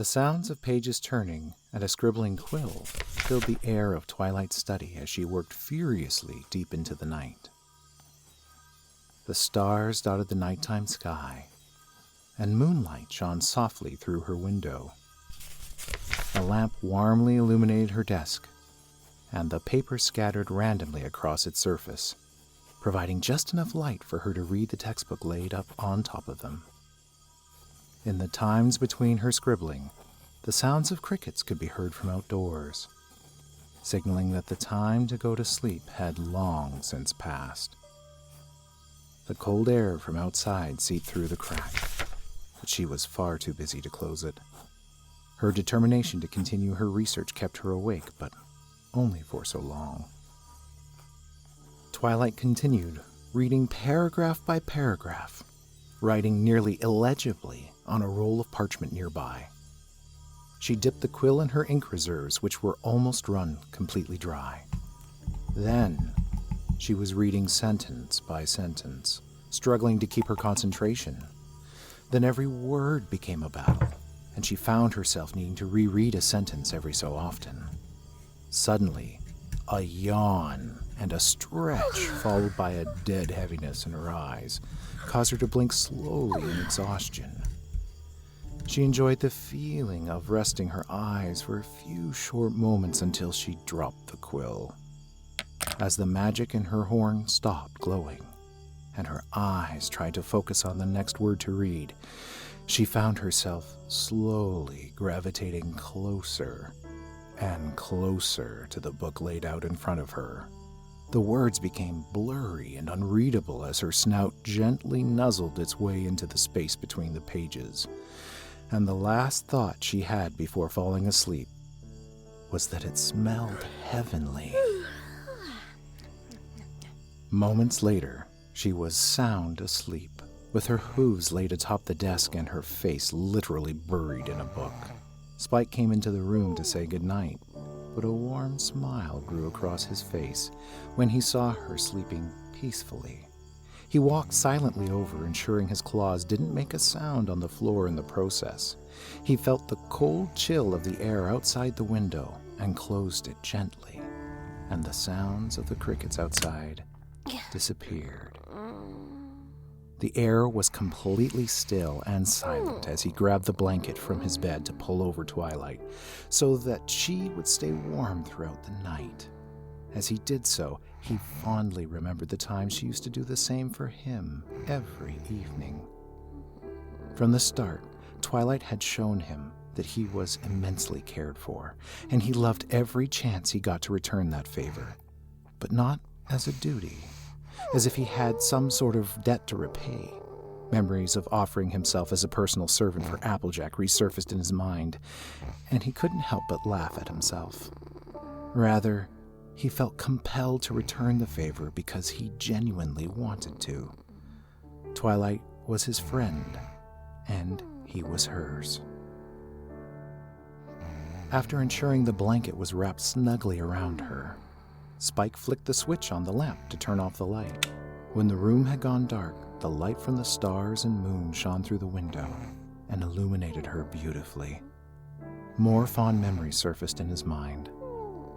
The sounds of pages turning and a scribbling quill filled the air of Twilight's study as she worked furiously deep into the night. The stars dotted the nighttime sky, and moonlight shone softly through her window. A lamp warmly illuminated her desk, and the paper scattered randomly across its surface, providing just enough light for her to read the textbook laid up on top of them. In the times between her scribbling, the sounds of crickets could be heard from outdoors, signaling that the time to go to sleep had long since passed. The cold air from outside seeped through the crack, but she was far too busy to close it. Her determination to continue her research kept her awake, but only for so long. Twilight continued, reading paragraph by paragraph, writing nearly illegibly on a roll of parchment nearby. She dipped the quill in her ink reserves, which were almost run completely dry. Then, she was reading sentence by sentence, struggling to keep her concentration. Then every word became a battle, and she found herself needing to reread a sentence every so often. Suddenly, a yawn and a stretch, followed by a dead heaviness in her eyes, caused her to blink slowly in exhaustion. She enjoyed the feeling of resting her eyes for a few short moments until she dropped the quill. As the magic in her horn stopped glowing, and her eyes tried to focus on the next word to read, she found herself slowly gravitating closer and closer to the book laid out in front of her. The words became blurry and unreadable as her snout gently nuzzled its way into the space between the pages, and the last thought she had before falling asleep was that it smelled heavenly. Moments later, she was sound asleep, with her hooves laid atop the desk and her face literally buried in a book. Spike came into the room to say goodnight, but a warm smile grew across his face when he saw her sleeping peacefully. He walked silently over, ensuring his claws didn't make a sound on the floor in the process. He felt the cold chill of the air outside the window and closed it gently, and the sounds of the crickets outside disappeared. The air was completely still and silent as he grabbed the blanket from his bed to pull over Twilight so that she would stay warm throughout the night. As he did so, he fondly remembered the time she used to do the same for him every evening. From the start, Twilight had shown him that he was immensely cared for, and he loved every chance he got to return that favor, but not as a duty, as if he had some sort of debt to repay. Memories of offering himself as a personal servant for Applejack resurfaced in his mind, and he couldn't help but laugh at himself. Rather, he felt compelled to return the favor because he genuinely wanted to. Twilight was his friend, and he was hers. After ensuring the blanket was wrapped snugly around her, Spike flicked the switch on the lamp to turn off the light. When the room had gone dark, the light from the stars and moon shone through the window and illuminated her beautifully. More fond memories surfaced in his mind.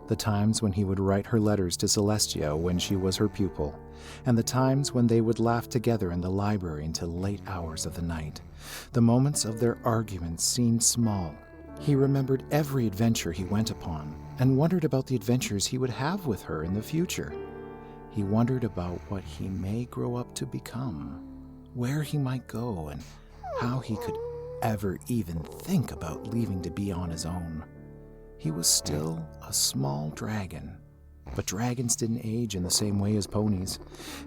The times when he would write her letters to Celestia when she was her pupil, and the times when they would laugh together in the library until late hours of the night. The moments of their arguments seemed small. He remembered every adventure he went upon and wondered about the adventures he would have with her in the future. He wondered about what he may grow up to become, where he might go, and how he could ever even think about leaving to be on his own. He was still a small dragon, but dragons didn't age in the same way as ponies.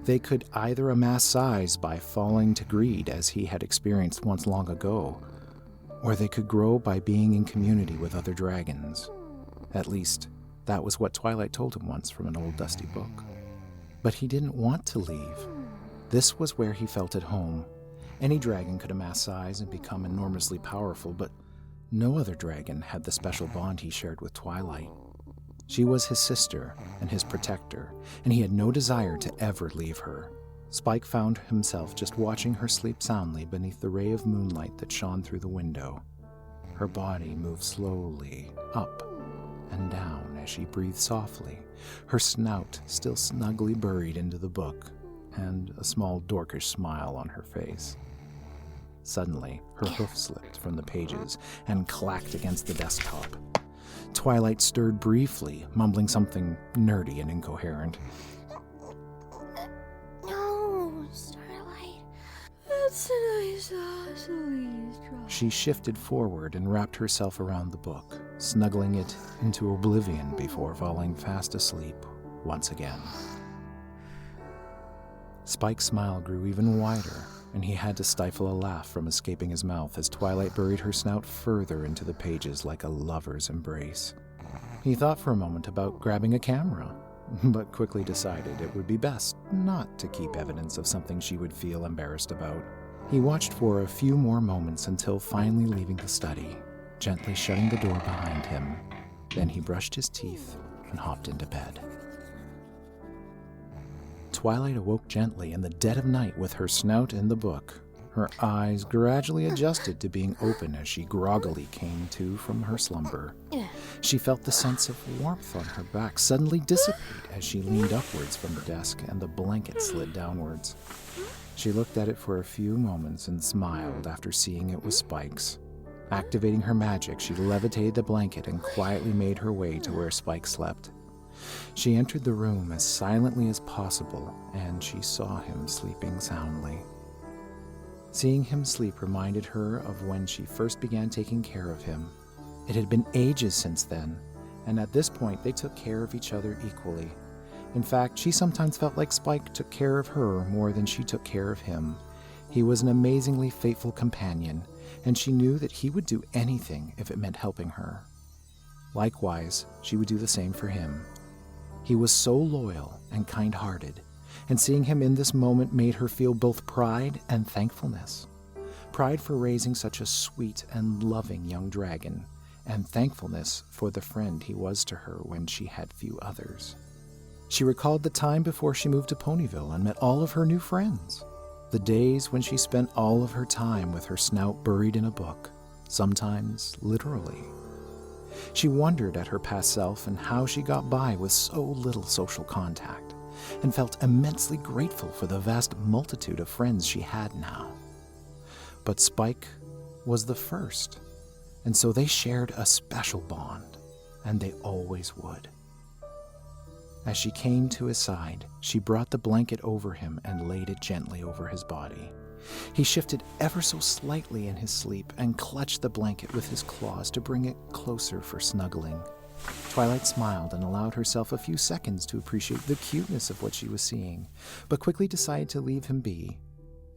They could either amass size by falling to greed, as he had experienced once long ago, or they could grow by being in community with other dragons. At least, that was what Twilight told him once from an old dusty book. But he didn't want to leave. This was where he felt at home. Any dragon could amass size and become enormously powerful, but no other dragon had the special bond he shared with Twilight. She was his sister and his protector, and he had no desire to ever leave her. Spike found himself just watching her sleep soundly beneath the ray of moonlight that shone through the window. Her body moved slowly up and down as she breathed softly, her snout still snugly buried into the book, and a small dorkish smile on her face. Suddenly, her hoof slipped from the pages and clacked against the desktop. Twilight stirred briefly, mumbling something nerdy and incoherent. No, Starlight. That's a nice try. She shifted forward and wrapped herself around the book, snuggling it into oblivion before falling fast asleep once again. Spike's smile grew even wider, and he had to stifle a laugh from escaping his mouth as Twilight buried her snout further into the pages like a lover's embrace. He thought for a moment about grabbing a camera, but quickly decided it would be best not to keep evidence of something she would feel embarrassed about. He watched for a few more moments until finally leaving the study, gently shutting the door behind him. Then he brushed his teeth and hopped into bed. Twilight awoke gently in the dead of night with her snout in the book. Her eyes gradually adjusted to being open as she groggily came to from her slumber. She felt the sense of warmth on her back suddenly dissipate as she leaned upwards from the desk and the blanket slid downwards. She looked at it for a few moments and smiled after seeing it was Spike's. Activating her magic, she levitated the blanket and quietly made her way to where Spike slept. She entered the room as silently as possible, and she saw him sleeping soundly. Seeing him sleep reminded her of when she first began taking care of him. It had been ages since then, and at this point they took care of each other equally. In fact, she sometimes felt like Spike took care of her more than she took care of him. He was an amazingly faithful companion, and she knew that he would do anything if it meant helping her. Likewise, she would do the same for him. He was so loyal and kind-hearted, and seeing him in this moment made her feel both pride and thankfulness. Pride for raising such a sweet and loving young dragon, and thankfulness for the friend he was to her when she had few others. She recalled the time before she moved to Ponyville and met all of her new friends. The days when she spent all of her time with her snout buried in a book, sometimes literally. She wondered at her past self and how she got by with so little social contact, and felt immensely grateful for the vast multitude of friends she had now. But Spike was the first, and so they shared a special bond, and they always would. As she came to his side, she brought the blanket over him and laid it gently over his body. He shifted ever so slightly in his sleep and clutched the blanket with his claws to bring it closer for snuggling. Twilight smiled and allowed herself a few seconds to appreciate the cuteness of what she was seeing, but quickly decided to leave him be.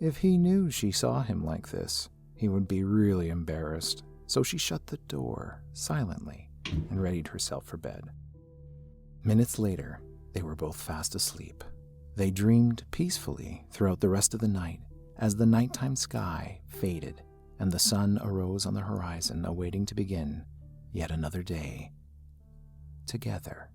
If he knew she saw him like this, he would be really embarrassed, so she shut the door silently and readied herself for bed. Minutes later, they were both fast asleep. They dreamed peacefully throughout the rest of the night as the nighttime sky faded and the sun arose on the horizon, awaiting to begin yet another day together.